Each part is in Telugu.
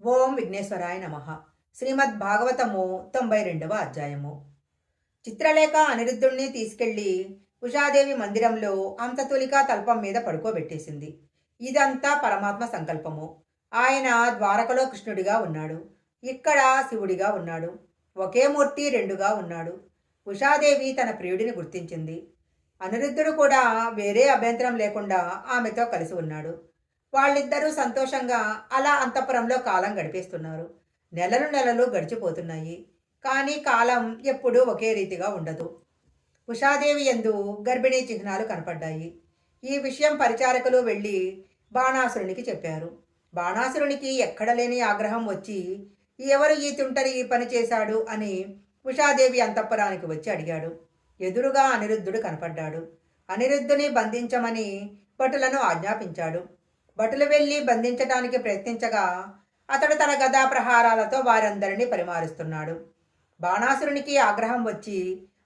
ఓం విఘ్నేశ్వరాయ నమః. శ్రీమద్ భాగవతము 92వ అధ్యాయము. చిత్రలేఖ అనిరుద్ధుణ్ణి తీసుకెళ్లి ఉషాదేవి మందిరంలో అంతతులిక తల్పం మీద పడుకోబెట్టేసింది. ఇదంతా పరమాత్మ సంకల్పము. ఆయన ద్వారకలో కృష్ణుడిగా ఉన్నాడు, ఇక్కడ శివుడిగా ఉన్నాడు. ఒకే మూర్తి రెండుగా ఉన్నాడు. ఉషాదేవి తన ప్రియుడిని గుర్తించింది. అనిరుద్ధుడు కూడా వేరే అభ్యంతరం లేకుండా ఆమెతో కలిసి ఉన్నాడు. వాళ్ళిద్దరూ సంతోషంగా అలా అంతఃపురంలో కాలం గడిపేస్తున్నారు. నెలలు నెలలు గడిచిపోతున్నాయి. కానీ కాలం ఎప్పుడూ ఒకే రీతిగా ఉండదు. ఉషాదేవి యందు గర్భిణీ చిహ్నాలు కనపడ్డాయి. ఈ విషయం పరిచారకులు వెళ్ళి బాణాసురునికి చెప్పారు. బాణాసురునికి ఎక్కడ లేని ఆగ్రహం వచ్చి ఎవరు ఈ తుంటరి ఈ పని చేశాడు అని ఉషాదేవి అంతఃపురానికి వచ్చి అడిగాడు. ఎదురుగా అనిరుద్ధుడు కనపడ్డాడు. అనిరుద్ధుని బంధించమని భటులను ఆజ్ఞాపించాడు. భటులు వెళ్ళి బంధించటానికి ప్రయత్నించగా అతడు తన గదా ప్రహారాలతో వారందరినీ పరిమారుస్తున్నాడు. బాణాసురునికి ఆగ్రహం వచ్చి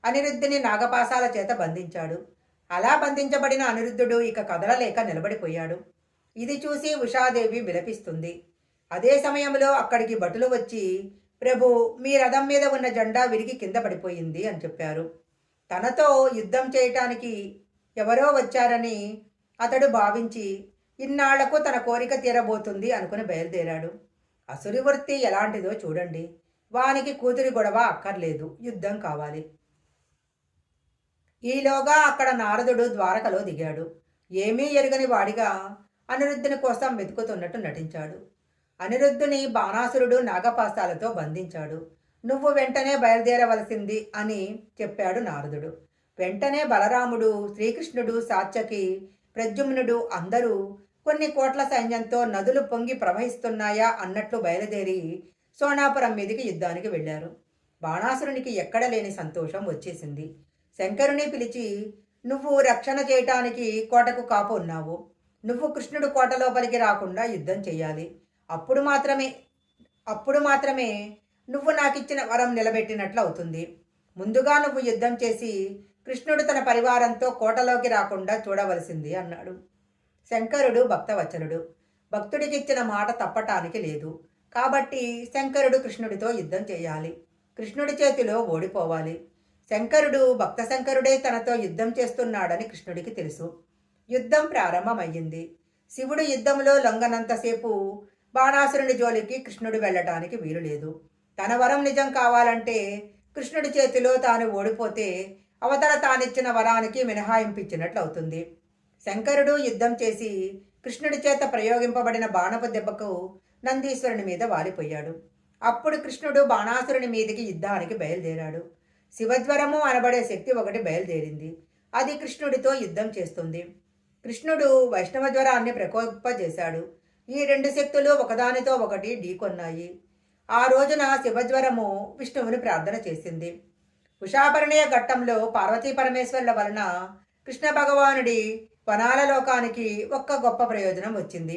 అనిరుద్ధుని నాగపాశాల చేత బంధించాడు. అలా బంధించబడిన అనిరుద్ధుడు ఇక కదలలేక నిలబడిపోయాడు. ఇది చూసి ఉషాదేవి విలపిస్తుంది. అదే సమయంలో అక్కడికి భటులు వచ్చి, ప్రభు, మీ రథం మీద ఉన్న జెండా విరిగి కింద పడిపోయింది అని చెప్పారు. తనతో యుద్ధం చేయటానికి ఎవరో వచ్చారని అతడు భావించి ఇన్నాళ్లకు తన కోరిక తీరబోతుంది అనుకుని బయలుదేరాడు. అసురి వృత్తి ఎలాంటిదో చూడండి. వానికి కూతురి గొడవ అక్కర్లేదు, యుద్ధం కావాలి. ఈలోగా అక్కడ నారదుడు ద్వారకలో దిగాడు. ఏమీ ఎరుగని వాడిగా అనిరుద్ధుని కోసం వెతుకుతున్నట్టు నటించాడు. అనిరుద్ధుని బాణాసురుడు నాగపాస్తాలతో బంధించాడు. నువ్వు వెంటనే బయలుదేరవలసింది అని చెప్పాడు నారదుడు. వెంటనే బలరాముడు, శ్రీకృష్ణుడు, సాత్యకి, ప్రద్యుమ్నుడు అందరూ కొన్ని కోట్ల సైన్యంతో నదులు పొంగి ప్రవహిస్తున్నాయా అన్నట్లు బయలుదేరి సోనాపురం మీదికి యుద్ధానికి వెళ్లారు. బాణాసురునికి ఎక్కడ లేని సంతోషం వచ్చేసింది. శంకరుని పిలిచి, నువ్వు రక్షణ చేయటానికి కోటకు కాపు ఉన్నావు. నువ్వు కృష్ణుడు కోట లోపలికి రాకుండా యుద్ధం చెయ్యాలి. అప్పుడు మాత్రమే నువ్వు నాకిచ్చిన వరం నిలబెట్టినట్లు అవుతుంది. ముందుగా నువ్వు యుద్ధం చేసి కృష్ణుడు తన పరివారంతో కోటలోకి రాకుండా చూడవలసింది అన్నాడు. శంకరుడు భక్తవచనుడు. భక్తుడికిచ్చిన మాట తప్పటానికి లేదు. కాబట్టి శంకరుడు కృష్ణుడితో యుద్ధం చేయాలి. కృష్ణుడి చేతిలో ఓడిపోవాలి. శంకరుడు భక్త శంకరుడే తనతో యుద్ధం చేస్తున్నాడని కృష్ణుడికి తెలుసు. యుద్ధం ప్రారంభమయ్యింది. శివుడు యుద్ధంలో లొంగనంతసేపు బాణాసురుని జోలికి కృష్ణుడు వెళ్ళటానికి వీలులేదు. తన వరం నిజం కావాలంటే కృష్ణుడి చేతిలో తాను ఓడిపోతే అవతల తానిచ్చిన వరానికి మినహాయింపిచ్చినట్లు అవుతుంది. శంకరుడు యుద్ధం చేసి కృష్ణుడి చేత ప్రయోగింపబడిన బాణపు దెబ్బకు నందీశ్వరుని మీద వాలిపోయాడు. అప్పుడు కృష్ణుడు బాణాసురుని మీదికి యుద్ధానికి బయలుదేరాడు. శివజ్వరము అనబడే శక్తి ఒకటి బయలుదేరింది. అది కృష్ణుడితో యుద్ధం చేస్తుంది. కృష్ణుడు వైష్ణవ జ్వరాన్ని ప్రకోపింపజేశాడు. ఈ రెండు శక్తులు ఒకదానితో ఒకటి ఢీకొన్నాయి. ఆ రోజున శివజ్వరము విష్ణువుని ప్రార్థన చేసింది. ఉషాపరిణయ ఘట్టంలో పార్వతీ పరమేశ్వరుల వలన కృష్ణ భగవానుడి వనాల లోకానికి ఒక్క గొప్ప ప్రయోజనం వచ్చింది.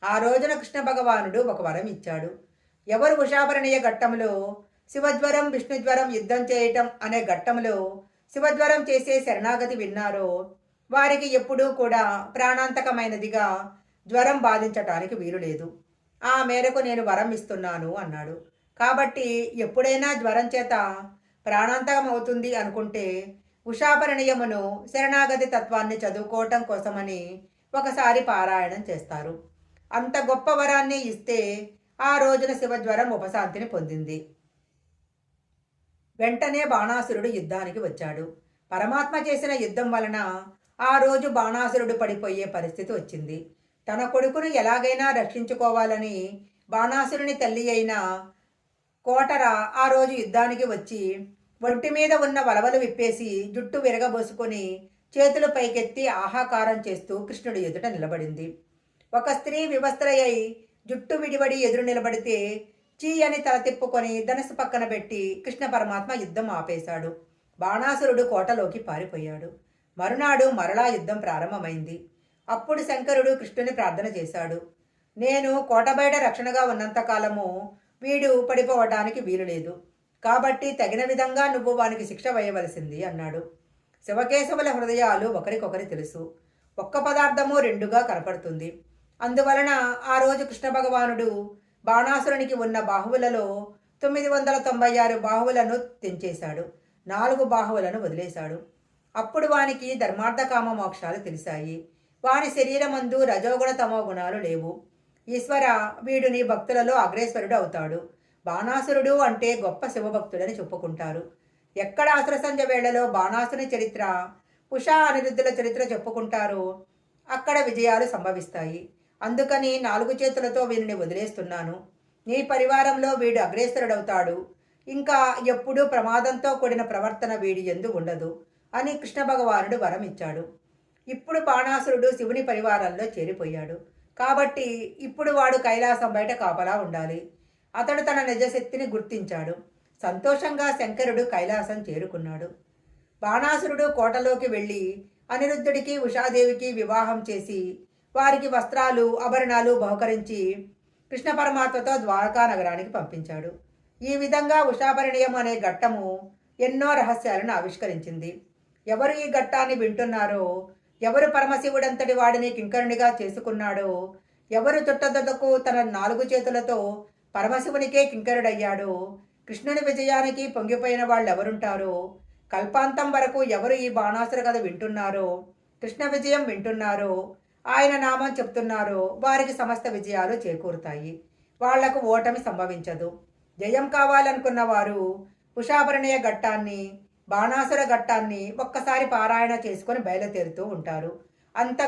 ఆ రోజున కృష్ణ భగవానుడు ఒక వరం ఇచ్చాడు. ఎవరు ఉషాపరిణయ ఘట్టంలో శివజ్వరం విష్ణుజ్వరం యుద్ధం చేయటం అనే ఘట్టంలో శివజ్వరం చేసే శరణాగతి విన్నారో వారికి ఎప్పుడూ కూడా ప్రాణాంతకమైనదిగా జ్వరం బాధించటానికి వీలులేదు. ఆ మేరకు నేను వరం ఇస్తున్నాను అన్నాడు. కాబట్టి ఎప్పుడైనా జ్వరం చేత ప్రాణాంతకం అవుతుంది అనుకుంటే ఉషాపరిణయమును శరణాగతి తత్వాన్ని చదువుకోవటం కోసమని ఒకసారి పారాయణం చేస్తారు. అంత గొప్ప వరాన్ని ఇస్తే ఆ రోజున శివజ్వరం ఉపశాంతిని పొందింది. వెంటనే బాణాసురుడు యుద్ధానికి వచ్చాడు. పరమాత్మ చేసిన యుద్ధం వలన ఆ రోజు బాణాసురుడు పడిపోయే పరిస్థితి వచ్చింది. తన కొడుకును ఎలాగైనా రక్షించుకోవాలని బాణాసురుని తల్లి అయిన కోటర ఆ రోజు యుద్ధానికి వచ్చి ఒంటి మీద ఉన్న వలవలు విప్పేసి జుట్టు విరగబోసుకొని చేతులు పైకెత్తి ఆహాకారం చేస్తూ కృష్ణుడి ఎదుట నిలబడింది. ఒక స్త్రీ వివస్త్రయ్యి జుట్టు విడివడి ఎదురు నిలబడితే చీ అని తల తిప్పుకొని ధనుసు పక్కన పెట్టి కృష్ణ పరమాత్మ యుద్ధం ఆపేశాడు. బాణాసురుడు కోటలోకి పారిపోయాడు. మరునాడు మరలా యుద్ధం ప్రారంభమైంది. అప్పుడు శంకరుడు కృష్ణుని ప్రార్థన చేశాడు. నేను కోట బయట రక్షణగా ఉన్నంతకాలము వీడు పడిపోవటానికి వీలులేదు. కాబట్టి తగిన విధంగా నువ్వు వానికి శిక్ష వేయవలసింది అన్నాడు. శివకేశవుల హృదయాలు ఒకరికొకరి తెలుసు. ఒక్క పదార్థము రెండుగా కనపడుతుంది. అందువలన ఆ రోజు కృష్ణ భగవానుడు బాణాసురునికి ఉన్న బాహువులలో 996 బాహువులను తెంచేశాడు. 4 బాహువులను వదిలేశాడు. అప్పుడు వానికి ధర్మార్థకామ మోక్షాలు తెలిసాయి. వాని శరీరమందు రజోగుణ తమో గుణాలు లేవు. ఈశ్వర, వీడు నీ భక్తులలో అగ్రేశ్వరుడు అవుతాడు. బాణాసురుడు అంటే గొప్ప శివభక్తుడని చెప్పుకుంటారు. ఎక్కడ అసుర సంధ్య వేళలో బాణాసుని చరిత్ర, ఉషా అనిరుద్ధుల చరిత్ర చెప్పుకుంటారో అక్కడ విజయాలు సంభవిస్తాయి. అందుకని 4 చేతులతో వీరిని వదిలేస్తున్నాను. నీ పరివారంలో వీడు అగ్రేసరుడవుతాడు. ఇంకా ఎప్పుడూ ప్రమాదంతో కూడిన ప్రవర్తన వీడి యందు ఉండదు అని కృష్ణ భగవానుడు వరం ఇచ్చాడు. ఇప్పుడు బాణాసురుడు శివుని పరివారంలో చేరిపోయాడు. కాబట్టి ఇప్పుడు వాడు కైలాసం బయట కాపలా ఉండాలి. అతడు తన నిజశక్తిని గుర్తించాడు. సంతోషంగా శంకరుడు కైలాసం చేరుకున్నాడు. బాణాసురుడు కోటలోకి వెళ్ళి అనిరుద్ధుడికి ఉషాదేవికి వివాహం చేసి వారికి వస్త్రాలు ఆభరణాలు బహుకరించి కృష్ణ పరమాత్మతో ద్వారకా నగరానికి పంపించాడు. ఈ విధంగా ఉషాపరిణయం అనే ఘట్టము ఎన్నో రహస్యాలను ఆవిష్కరించింది. ఎవరు ఈ ఘట్టాన్ని వింటున్నారో, ఎవరు పరమశివుడంతటి వాడిని కింకరునిగా చేసుకున్నాడో, ఎవరు చుట్టదొద్దకు తన 4 చేతులతో పరమశివునికే కింకరుడయ్యాడో, కృష్ణుని విజయానికి పొంగిపోయిన వాళ్ళు ఎవరుంటారో, కల్పాంతం వరకు ఎవరు ఈ బాణాసుర కథ వింటున్నారో, కృష్ణ విజయం వింటున్నారో, ఆయన నామం చెప్తున్నారో వారికి సమస్త విజయాలు చేకూరుతాయి. వాళ్లకు ఓటమి సంభవించదు. జయం కావాలనుకున్న వారు ఉషాభరణీయ ఘట్టాన్ని, బాణాసుర ఘట్టాన్ని ఒక్కసారి పారాయణ చేసుకొని బయలుదేరుతూ ఉంటారు. అంత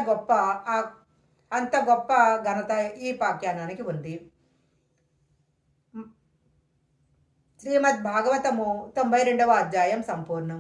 గొప్ప ఘనత ఈ పాఖ్యానానికి ఉంది. శ్రీమద్ భాగవతము 92వ అధ్యాయం సంపూర్ణం.